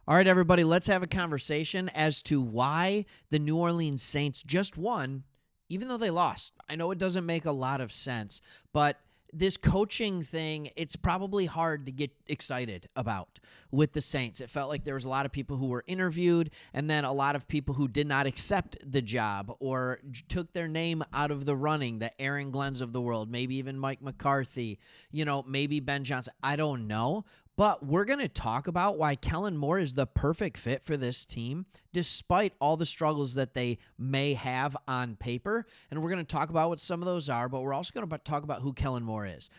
All right, everybody, let's have a conversation as to why the New Orleans Saints just won, even though they lost. I know it doesn't make a lot of sense, but this coaching thing, it's probably hard to get excited about with the Saints. It felt like there was a lot of people who were interviewed and then a lot of people who did not accept the job or took their name out of the running, the Aaron Glens of the world, maybe even Mike McCarthy, maybe Ben Johnson. I don't know. But we're going to talk about why Kellen Moore is the perfect fit for this team, despite all the struggles that they may have on paper. And we're going to talk about what some of those are, but we're also going to talk about who Kellen Moore is.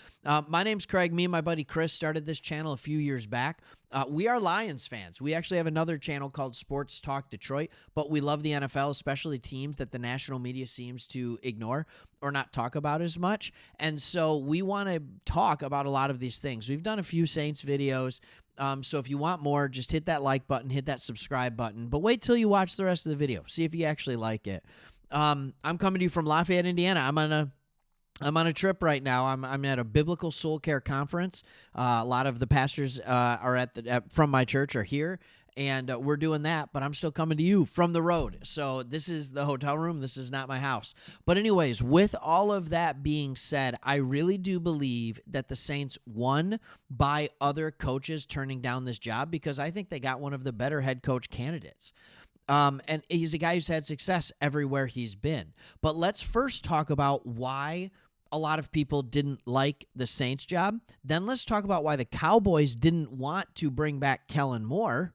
My name's Craig. Me and my buddy Chris started this channel a few years back. We are Lions fans. We actually have another channel called Sports Talk Detroit, but we love the NFL, especially teams that the national media seems to ignore or not talk about as much. And so we want to talk about a lot of these things. We've done a few Saints videos. So if you want more, just hit that like button, hit that subscribe button, but wait till you watch the rest of the video. See if you actually like it. I'm coming to you from Lafayette, Indiana. I'm on a trip right now. I'm at a biblical soul care conference. A lot of the pastors are from my church are here, and we're doing that. But I'm still coming to you from the road. So this is the hotel room. This is not my house. But anyways, with all of that being said, I really do believe that the Saints won by other coaches turning down this job because I think they got one of the better head coach candidates. And he's a guy who's had success everywhere he's been. But let's first talk about why a lot of people didn't like the Saints job. Then let's talk about why the Cowboys didn't want to bring back Kellen Moore.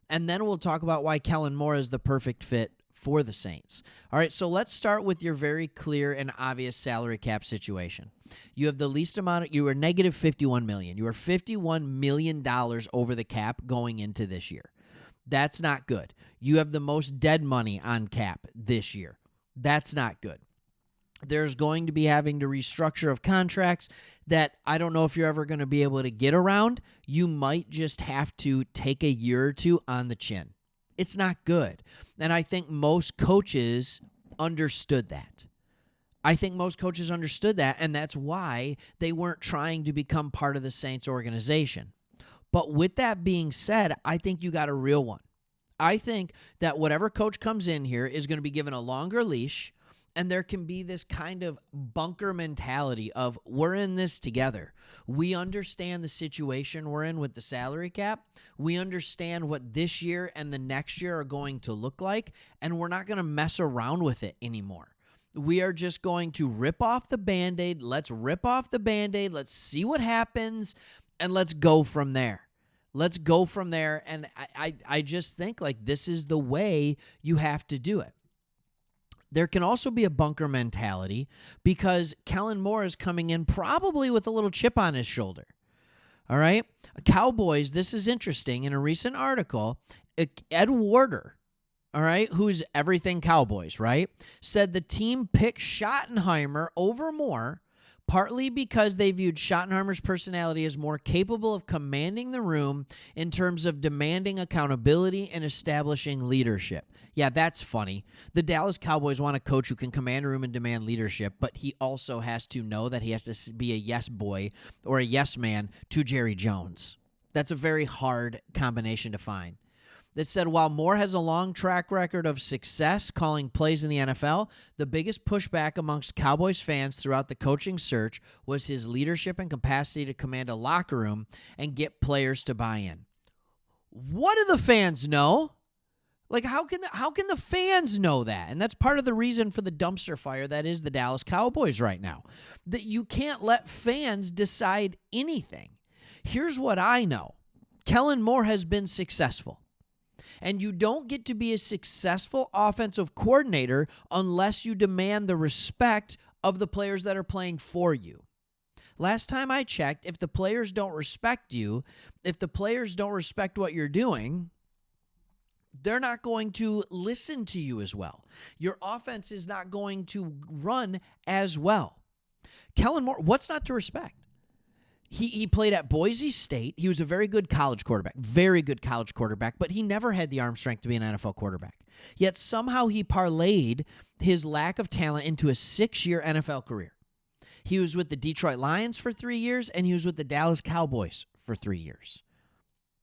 And then we'll talk about why Kellen Moore is the perfect fit for the Saints. All right, so let's start with your very clear and obvious salary cap situation. You have the least amount. You were negative $51 million. You were $51 million over the cap going into this year. That's not good. You have the most dead money on cap this year. That's not good. There's going to be having to restructure of contracts that I don't know if you're ever going to be able to get around. You might just have to take a year or two on the chin. It's not good. And I think most coaches understood that. And that's why they weren't trying to become part of the Saints organization. But with that being said, I think you got a real one. I think that whatever coach comes in here is going to be given a longer leash. And there can be this kind of bunker mentality of we're in this together. We understand the situation we're in with the salary cap. We understand what this year and the next year are going to look like, and we're not going to mess around with it anymore. We are just going to rip off the Band-Aid. Let's rip off the Band-Aid. Let's see what happens, and let's go from there. And I just think like this is the way you have to do it. There can also be a bunker mentality because Kellen Moore is coming in probably with a little chip on his shoulder. All right? Cowboys, this is interesting. In a recent article, Ed Warder, all right, who's everything Cowboys, right, said the team picked Schottenheimer over Moore partly because they viewed Schottenheimer's personality as more capable of commanding the room in terms of demanding accountability and establishing leadership. Yeah, that's funny. The Dallas Cowboys want a coach who can command a room and demand leadership, but he also has to know that he has to be a yes boy or a yes man to Jerry Jones. That's a very hard combination to find. That said, while Moore has a long track record of success calling plays in the NFL, the biggest pushback amongst Cowboys fans throughout the coaching search was his leadership and capacity to command a locker room and get players to buy in. What do the fans know? Like, how can the fans know that? And that's part of the reason for the dumpster fire that is the Dallas Cowboys right now. That you can't let fans decide anything. Here's what I know. Kellen Moore has been successful. And you don't get to be a successful offensive coordinator unless you demand the respect of the players that are playing for you. Last time I checked, if the players don't respect you, if the players don't respect what you're doing, they're not going to listen to you as well. Your offense is not going to run as well. Kellen Moore, what's not to respect? He played at Boise State. He was a very good college quarterback, but he never had the arm strength to be an NFL quarterback. Yet somehow he parlayed his lack of talent into a 6-year NFL career. He was with the Detroit Lions for 3 years, and he was with the Dallas Cowboys for 3 years.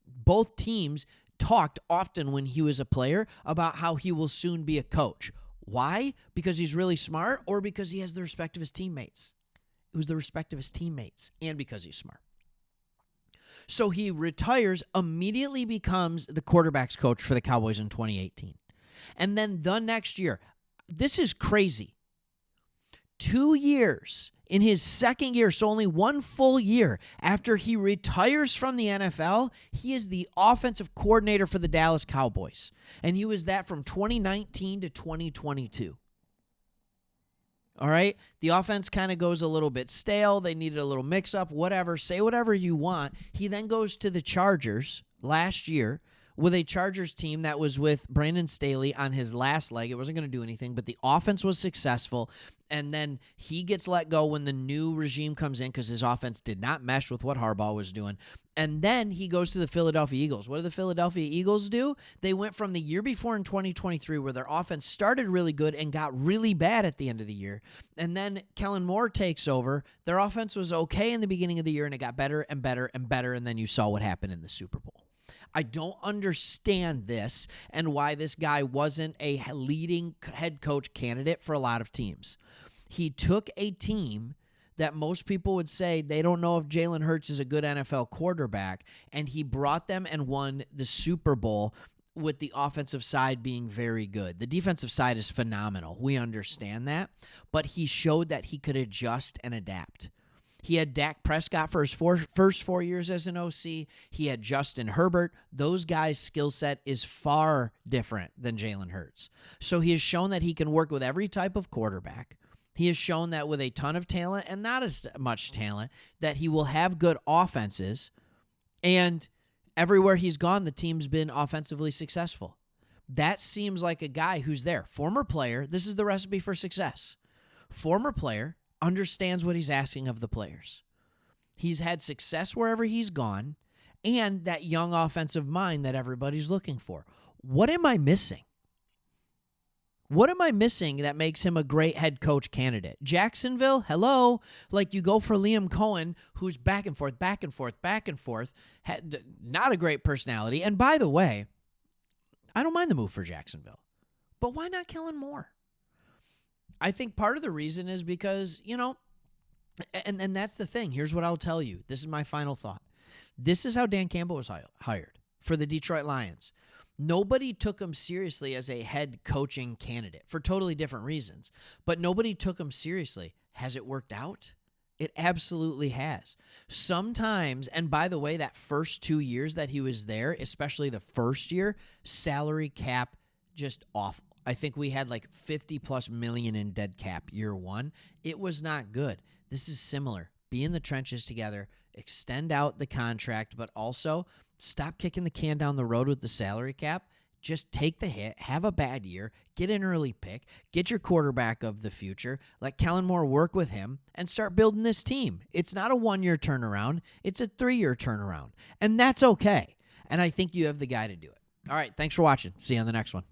Both teams talked often when he was a player about how he will soon be a coach. Why? Because he's really smart, or because he has the respect of his teammates? It was the respect of his teammates, and because he's smart. So he retires, immediately becomes the quarterback's coach for the Cowboys in 2018. And then the next year, this is crazy. 2 years in his second year, so only 1 full year after he retires from the NFL, he is the offensive coordinator for the Dallas Cowboys. And he was that from 2019 to 2022. All right? The offense kind of goes a little bit stale. They needed a little mix-up, whatever. Say whatever you want. He then goes to the Chargers last year with a Chargers team that was with Brandon Staley on his last leg. It wasn't going to do anything, but the offense was successful. And then he gets let go when the new regime comes in because his offense did not mesh with what Harbaugh was doing. And then he goes to the Philadelphia Eagles. What do the Philadelphia Eagles do? They went from the year before in 2023 where their offense started really good and got really bad at the end of the year. And then Kellen Moore takes over. Their offense was okay in the beginning of the year, and it got better and better and better, and then you saw what happened in the Super Bowl. I don't understand this and why this guy wasn't a leading head coach candidate for a lot of teams. He took a team that most people would say they don't know if Jalen Hurts is a good NFL quarterback, and he brought them and won the Super Bowl with the offensive side being very good. The defensive side is phenomenal. We understand that, but he showed that he could adjust and adapt. He had Dak Prescott for his first 4 years as an OC. He had Justin Herbert. Those guys' skill set is far different than Jalen Hurts. So he has shown that he can work with every type of quarterback. He has shown that with a ton of talent and not as much talent, that he will have good offenses. And everywhere he's gone, the team's been offensively successful. That seems like a guy who's there. Former player. This is the recipe for success. Former player. Understands what he's asking of the players. He's had success wherever he's gone, and that young offensive mind that everybody's looking for. What am I missing? What am I missing that makes him a great head coach candidate? Jacksonville, hello? Like, you go for Liam Cohen, who's back and forth, had not a great personality. And by the way, I don't mind the move for Jacksonville, but why not Kellen Moore? I think part of the reason is because, and that's the thing. Here's what I'll tell you. This is my final thought. This is how Dan Campbell was hired for the Detroit Lions. Nobody took him seriously as a head coaching candidate for totally different reasons, but nobody took him seriously. Has it worked out? It absolutely has. Sometimes, and by the way, that first 2 years that he was there, especially the first year, salary cap just awful. I think we had like 50+ million in dead cap year one. It was not good. This is similar. Be in the trenches together, extend out the contract, but also stop kicking the can down the road with the salary cap. Just take the hit, have a bad year, get an early pick, get your quarterback of the future, let Kellen Moore work with him, and start building this team. It's not a 1-year turnaround. It's a 3-year turnaround, and that's okay. And I think you have the guy to do it. All right, thanks for watching. See you on the next one.